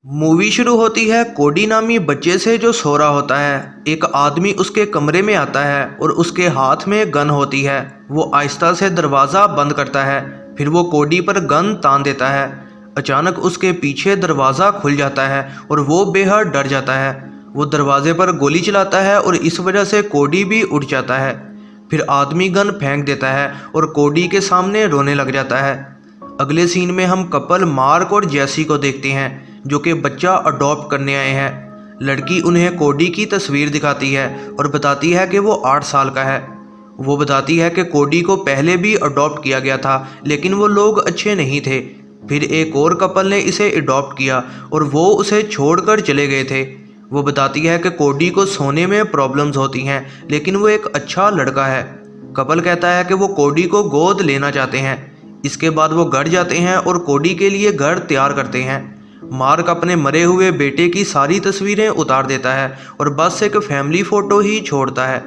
Movie शुरू होती है कोडी नामी बच्चे से जो सो रहा होता है। एक आदमी उसके कमरे में आता है और उसके हाथ में गन होती है। वो आहिस्ता से दरवाज़ा बंद करता है, फिर वो कोडी पर गन तान देता है। अचानक उसके पीछे दरवाज़ा खुल जाता है और वो बेहद डर जाता है। वो दरवाजे पर गोली चलाता है और इस वजह से कोडी भी उठ जाता है। फिर आदमी गन फेंक देता है और कोडी के सामने रोने लग जाता है। अगले सीन में हम कपल मार्क और जैसी को देखते हैं जो कि बच्चा अडॉप्ट करने आए हैं। लड़की उन्हें कोडी की तस्वीर दिखाती है और बताती है कि वो 8 साल का है। वो बताती है कि कोडी को पहले भी अडॉप्ट किया गया था लेकिन वो लोग अच्छे नहीं थे। फिर एक और कपल ने इसे अडॉप्ट किया और वो उसे छोड़कर चले गए थे। वो बताती है कि कोडी को सोने में प्रॉब्लम्स होती हैं लेकिन वो एक अच्छा लड़का है। कपल कहता है कि वो कोडी को गोद लेना चाहते हैं। इसके बाद वो घर जाते हैं और कोडी के लिए घर तैयार करते हैं। मार्क अपने मरे हुए बेटे की सारी तस्वीरें उतार देता है और बस एक फैमिली फ़ोटो ही छोड़ता है।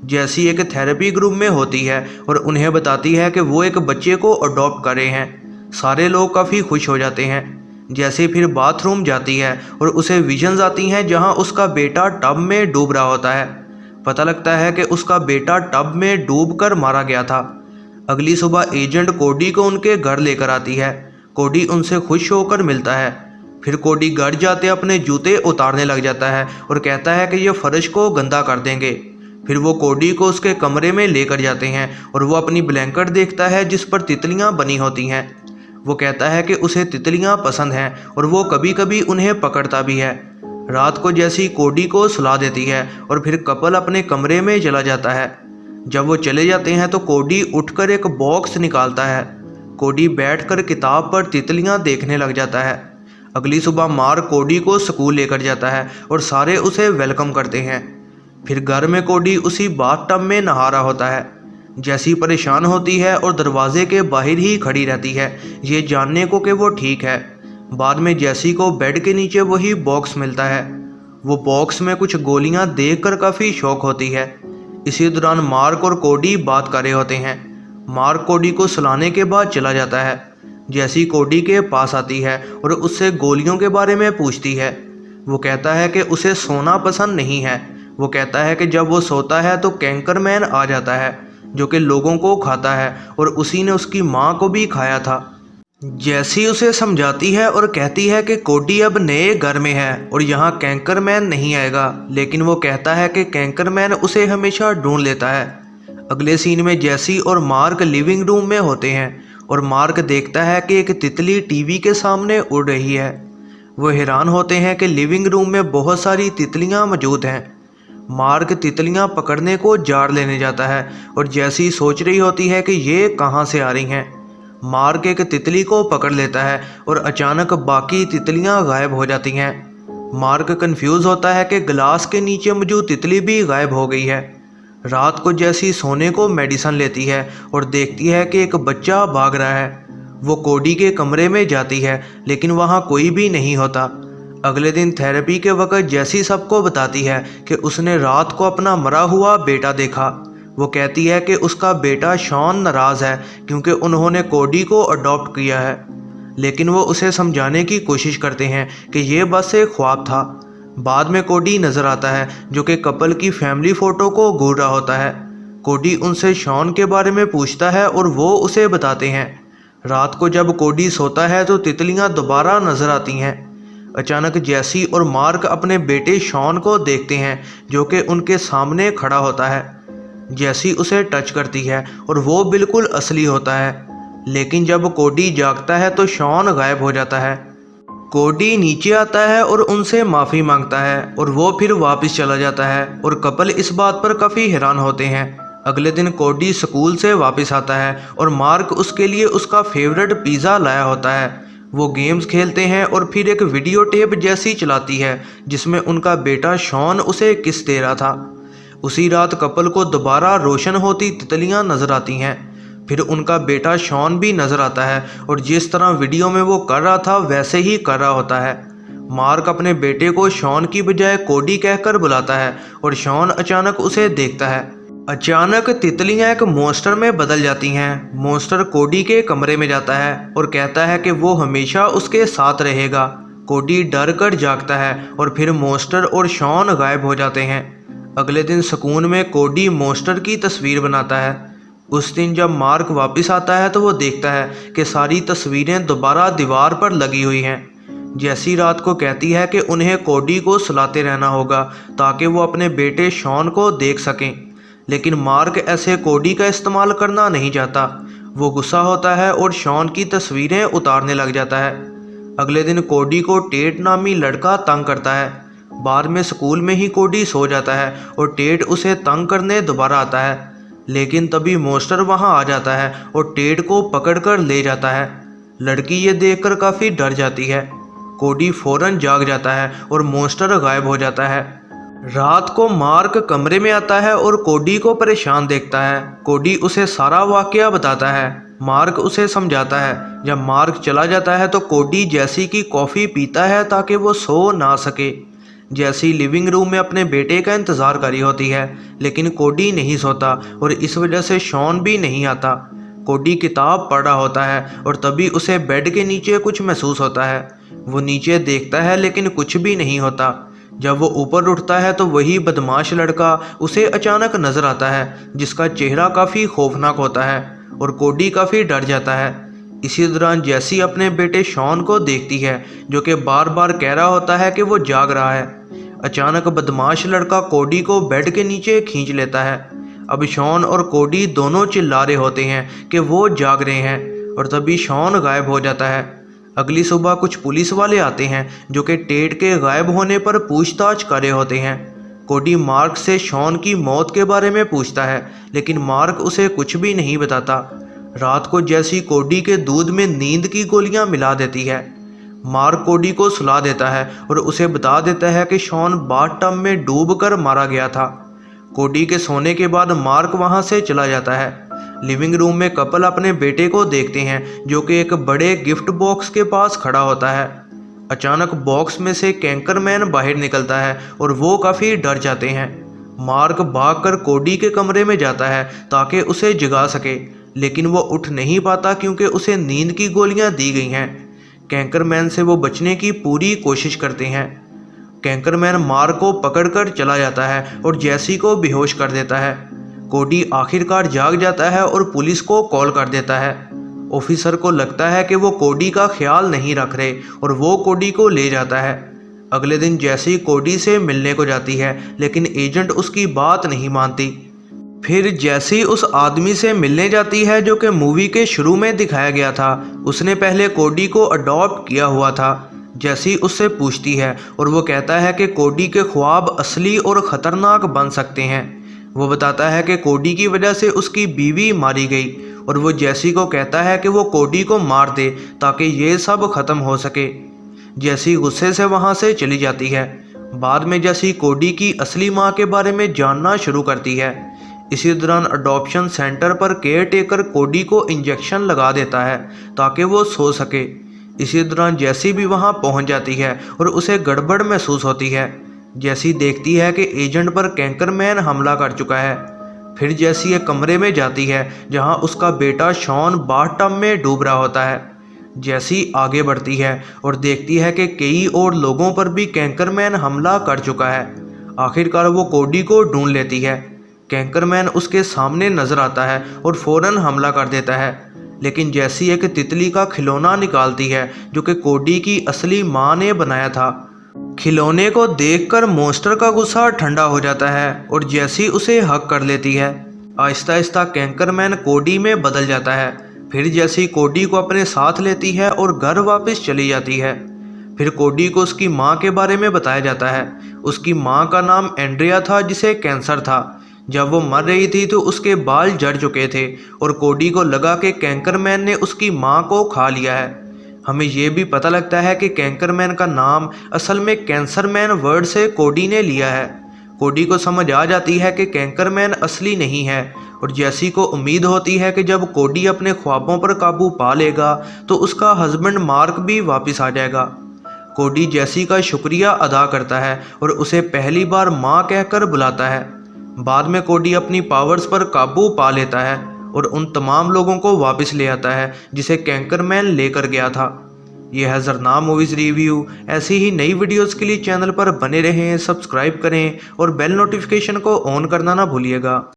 जैसी एक थेरेपी ग्रुप में होती है और उन्हें बताती है कि वो एक बच्चे को अडॉप्ट कर रहे हैं। सारे लोग काफ़ी खुश हो जाते हैं। जैसे फिर बाथरूम जाती है और उसे विजन्स आती हैं जहां उसका बेटा टब में डूब रहा होता है। पता लगता है कि उसका बेटा टब में डूबकर मारा गया था। अगली सुबह एजेंट कोडी को उनके घर लेकर आती है। कोडी उनसे खुश होकर मिलता है। फिर कोडी घर जाते अपने जूते उतारने लग जाता है और कहता है कि ये फर्श को गंदा कर देंगे। फिर वो कोडी को उसके कमरे में लेकर जाते हैं और वो अपनी ब्लैंकेट देखता है जिस पर तितलियां बनी होती हैं। वो कहता है कि उसे तितलियां पसंद हैं और वो कभी कभी उन्हें पकड़ता भी है। रात को जैसी कोडी को सुला देती है और फिर कपल अपने कमरे में चला जाता है। जब वो चले जाते हैं तो कोडी उठकर एक बॉक्स निकालता है। कोडी बैठकर किताब पर तितलियां देखने लग जाता है। अगली सुबह मार्क कोडी को स्कूल लेकर जाता है और सारे उसे वेलकम करते हैं। फिर घर में कोडी उसी बाथटब में नहा रहा होता है। जैसी परेशान होती है और दरवाजे के बाहर ही खड़ी रहती है ये जानने को कि वो ठीक है। बाद में जैसी को बेड के नीचे वही बॉक्स मिलता है। वो बॉक्स में कुछ गोलियां देखकर काफ़ी शौक होती है। इसी दौरान मार्क और कोडी बात कर रहे होते हैं। मार्क कोडी को सुलाने के बाद चला जाता है। जैसी कोडी के पास आती है और उससे गोलियों के बारे में पूछती है। वो कहता है कि उसे सोना पसंद नहीं है। वो कहता है कि जब वो सोता है तो कैंकरमैन आ जाता है जो कि लोगों को खाता है और उसी ने उसकी माँ को भी खाया था। जैसी उसे समझाती है और कहती है कि कोडी अब नए घर में है और यहाँ कैंकरमैन नहीं आएगा, लेकिन वो कहता है कि कैंकरमैन उसे हमेशा ढूंढ लेता है। अगले सीन में जैसी और मार्क लिविंग रूम में होते हैं और मार्क देखता है कि एक तितली टीवी के सामने उड़ रही है। वो हैरान होते हैं कि लिविंग रूम में बहुत सारी तितलियां मौजूद हैं। मार्क तितलियां पकड़ने को जार लेने जाता है और जैसी सोच रही होती है कि ये कहां से आ रही हैं। मार्क एक तितली को पकड़ लेता है और अचानक बाकी तितलियां गायब हो जाती हैं। मार्क कंफ्यूज होता है कि गिलास के नीचे मौजूद तितली भी गायब हो गई है। रात को जैसी सोने को मेडिसिन लेती है और देखती है कि एक बच्चा भाग रहा है। वो कोडी के कमरे में जाती है लेकिन वहाँ कोई भी नहीं होता। अगले दिन थेरेपी के वक्त जैसी सबको बताती है कि उसने रात को अपना मरा हुआ बेटा देखा। वो कहती है कि उसका बेटा शॉन नाराज़ है क्योंकि उन्होंने कोडी को अडॉप्ट किया है, लेकिन वो उसे समझाने की कोशिश करते हैं कि ये बस एक ख्वाब था। बाद में कोडी नज़र आता है जो कि कपल की फैमिली फ़ोटो को घूर रहा होता है। कोडी उनसे शॉन के बारे में पूछता है और वो उसे बताते हैं। रात को जब कोडी सोता है तो तितलियां दोबारा नज़र आती हैं। अचानक जैसी और मार्क अपने बेटे शॉन को देखते हैं जो कि उनके सामने खड़ा होता है। जैसी उसे टच करती है और वो बिल्कुल असली होता है, लेकिन जब कोडी जागता है तो शॉन गायब हो जाता है। कोडी नीचे आता है और उनसे माफ़ी मांगता है और वो फिर वापस चला जाता है और कपल इस बात पर काफ़ी हैरान होते हैं। अगले दिन कोडी स्कूल से वापस आता है और मार्क उसके लिए उसका फेवरेट पिज़्ज़ा लाया होता है। वो गेम्स खेलते हैं और फिर एक वीडियो टेप जैसी चलाती है जिसमें उनका बेटा शॉन उसे किस दे रहा था। उसी रात कपल को दोबारा रोशन होती तितलियां नजर आती हैं। फिर उनका बेटा शॉन भी नजर आता है और जिस तरह वीडियो में वो कर रहा था वैसे ही कर रहा होता है। मार्क अपने बेटे को शॉन की बजाय कोडी कहकर बुलाता है और शॉन अचानक उसे देखता है। अचानक तितलियां एक मॉन्स्टर में बदल जाती हैं। मॉन्स्टर कोडी के कमरे में जाता है और कहता है कि वो हमेशा उसके साथ रहेगा। कोडी डर कर जागता है और फिर मॉन्स्टर और शॉन गायब हो जाते हैं। अगले दिन सुकून में कोडी मॉन्स्टर की तस्वीर बनाता है। उस दिन जब मार्क वापस आता है तो वो देखता है कि सारी तस्वीरें दोबारा दीवार पर लगी हुई हैं। जैसी रात को कहती है कि उन्हें कोडी को सुलाते रहना होगा ताकि वो अपने बेटे शॉन को देख सकें, लेकिन मार्क ऐसे कोडी का इस्तेमाल करना नहीं चाहता। वो गुस्सा होता है और शॉन की तस्वीरें उतारने लग जाता है। अगले दिन कोडी को टेट नामी लड़का तंग करता है। बाद में स्कूल में ही कोडी सो जाता है और टेट उसे तंग करने दोबारा आता है, लेकिन तभी मॉन्स्टर वहां आ जाता है और टेट को पकड़कर ले जाता है। लड़की ये देखकर काफ़ी डर जाती है। कोडी फौरन जाग जाता है और मॉन्स्टर गायब हो जाता है। रात को मार्क कमरे में आता है और कोडी को परेशान देखता है। कोडी उसे सारा वाकया बताता है। मार्क उसे समझाता है। जब मार्क चला जाता है तो कोडी जैसी की कॉफ़ी पीता है ताकि वो सो ना सके। जैसी लिविंग रूम में अपने बेटे का इंतज़ार करी होती है, लेकिन कोडी नहीं सोता और इस वजह से शॉन भी नहीं आता। कोडी किताब पढ़ रहा होता है और तभी उसे बेड के नीचे कुछ महसूस होता है। वो नीचे देखता है लेकिन कुछ भी नहीं होता। जब वो ऊपर उठता है तो वही बदमाश लड़का उसे अचानक नजर आता है, जिसका चेहरा काफ़ी खौफनाक होता है और कोडी काफ़ी डर जाता है। इसी दौरान जैसी अपने बेटे शॉन को देखती है, जो कि बार बार कह रहा होता है कि वो जाग रहा है। अचानक बदमाश लड़का कोडी को बेड के नीचे खींच लेता है। अब शॉन और कोडी दोनों चिल्ला रहे होते हैं कि वो जाग रहे हैं और तभी शॉन गायब हो जाता है। अगली सुबह कुछ पुलिस वाले आते हैं जो कि टेट के गायब होने पर पूछताछ कर रहे होते हैं। कोडी मार्क से शॉन की मौत के बारे में पूछता है, लेकिन मार्क उसे कुछ भी नहीं बताता। रात को जैसी कोडी के दूध में नींद की गोलियां मिला देती है। मार्क कोडी को सुला देता है और उसे बता देता है कि शॉन बाथटब में डूबकर मारा गया था। कोडी के सोने के बाद मार्क वहां से चला जाता है। लिविंग रूम में कपल अपने बेटे को देखते हैं, जो कि एक बड़े गिफ्ट बॉक्स के पास खड़ा होता है। अचानक बॉक्स में से कैंकरमैन बाहर निकलता है और वो काफ़ी डर जाते हैं। मार्क भागकर कोडी के कमरे में जाता है ताकि उसे जगा सके, लेकिन वो उठ नहीं पाता क्योंकि उसे नींद की गोलियां दी गई हैं। कैंकरमैन से वो बचने की पूरी कोशिश करते हैं। कैंकरमैन मार्क को पकड़कर चला जाता है और जैसी को बेहोश कर देता है। कोडी आखिरकार जाग जाता है और पुलिस को कॉल कर देता है। ऑफिसर को लगता है कि वो कोडी का ख्याल नहीं रख रहे और वो कोडी को ले जाता है। अगले दिन जैसी कोडी से मिलने को जाती है, लेकिन एजेंट उसकी बात नहीं मानती। फिर जैसी उस आदमी से मिलने जाती है जो कि मूवी के शुरू में दिखाया गया था। उसने पहले कोडी को अडॉप्ट किया हुआ था। जैसी उससे पूछती है और वो कहता है कि कोडी के ख्वाब असली और ख़तरनाक बन सकते हैं। वो बताता है कि कोडी की वजह से उसकी बीवी मारी गई और वो जैसी को कहता है कि वो कोडी को मार दे ताकि ये सब ख़त्म हो सके। जैसी गुस्से से वहाँ से चली जाती है। बाद में जैसी कोडी की असली माँ के बारे में जानना शुरू करती है। इसी दौरान अडॉप्शन सेंटर पर केयर टेकर कोडी को इंजेक्शन लगा देता है ताकि वो सो सके। इसी दौरान जैसी भी वहाँ पहुँच जाती है और उसे गड़बड़ महसूस होती है। जैसी देखती है कि एजेंट पर कैंकरमैन हमला कर चुका है। फिर जैसी एक कमरे में जाती है जहाँ उसका बेटा शॉन बाथटब में डूब रहा होता है। जैसी आगे बढ़ती है और देखती है कि कई और लोगों पर भी कैंकरमैन हमला कर चुका है। आखिरकार वो कोडी को ढूंढ लेती है। कैंकरमैन उसके सामने नजर आता है और फौरन हमला कर देता है, लेकिन जैसी एक तितली का खिलौना निकालती है जो कि कोडी की असली माँ ने बनाया था। खिलौने को देखकर मॉन्स्टर का गुस्सा ठंडा हो जाता है और जैसी उसे हक कर लेती है। आहिस्ता आहिस्ता कैंकरमैन कोडी में बदल जाता है। फिर जैसी कोडी को अपने साथ लेती है और घर वापस चली जाती है। फिर कोडी को उसकी माँ के बारे में बताया जाता है। उसकी माँ का नाम एंड्रिया था, जिसे कैंसर था। जब वो मर रही थी तो उसके बाल झड़ चुके थे और कोडी को लगा कि कैंकरमैन ने उसकी माँ को खा लिया है। हमें ये भी पता लगता है कि कैंकरमैन का नाम असल में कैंसरमैन वर्ड से कोडी ने लिया है। कोडी को समझ आ जाती है कि कैंकरमैन असली नहीं है और जैसी को उम्मीद होती है कि जब कोडी अपने ख्वाबों पर काबू पा लेगा तो उसका हस्बैंड मार्क भी वापस आ जाएगा। कोडी जैसी का शुक्रिया अदा करता है और उसे पहली बार माँ कहकर बुलाता है। बाद में कोडी अपनी पावर्स पर काबू पा लेता है और उन तमाम लोगों को वापस ले आता है जिसे कैंकरमैन लेकर गया था। ये है ज़रना मूवीज़ रिव्यू। ऐसी ही नई वीडियोस के लिए चैनल पर बने रहें, सब्सक्राइब करें और बेल नोटिफिकेशन को ऑन करना ना भूलिएगा।